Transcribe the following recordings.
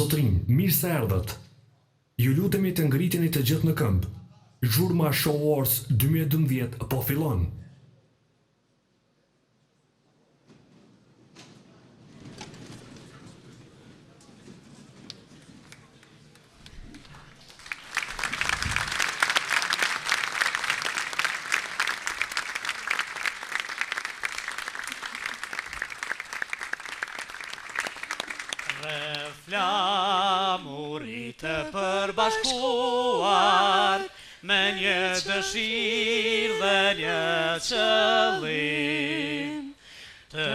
zotrin, mirë se erdhët. Ju lutemi të ngriteni të gjithë në këmbë. Zhurma Show Awards 2012 po fillon. Flamurit të përbashkuar me një dëshirë dhe një qëllim, të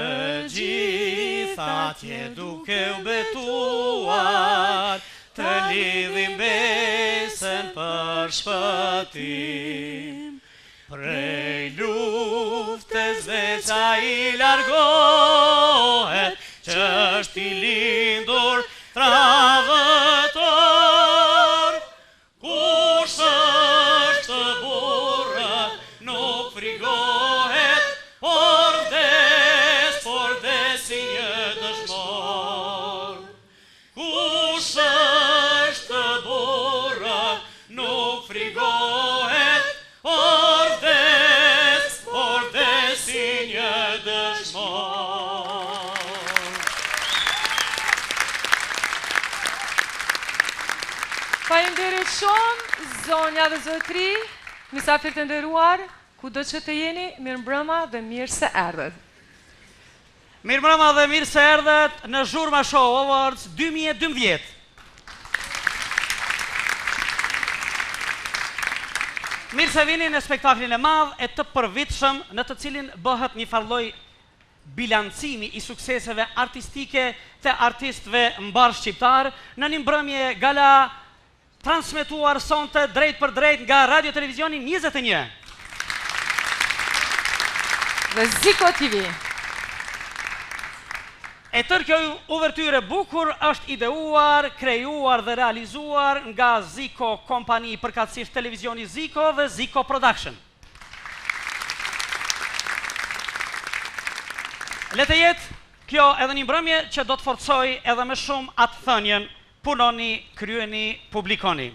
gjitha atje duke u betuar, të lidhim besën për shpëtim. Prej luftës veça I largohet, që është I lindur travëtor. Kush është burrë nuk frigohet, por vdesi një dëshmor. Kush është burrë nuk frigohet, por vdesi një dëshmor. Faleminderit shumë, zonja dhe zotri, mysafir të nderuar, kudo që të jeni, mirëmbrëma dhe mirë se erdhët. Mirëmbrëma dhe mirë se erdhët në Zhurma Show Awards 2012. Mirë se vini në spektaklin e madh e të përvitshëm në të cilin bëhet një farlloj bilancimi I sukseseve artistike të artistëve mbar shqiptar në një mbrëmje gala transmetuar sonte drejt për drejt nga Radio Televizioni 21 dhe Ziko TV. E tërë kjo uvertyre bukur është ideuar, krijuar dhe realizuar nga Ziko Kompani, përkatësisht Televizioni Ziko dhe Ziko Production. Le të jetë kjo edhe një mbrëmje që do të forcoj edhe më shumë atë thënien: punoni, kryeni, publikoni.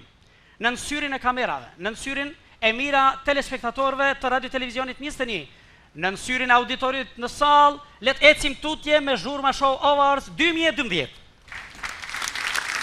Në syrin e kamerave, në syrin e mira telespektatorëve të Radio Televizionit 21, në syrin e auditorit në sallë, le të ecim tutje me Zhurma Show Awards 2012.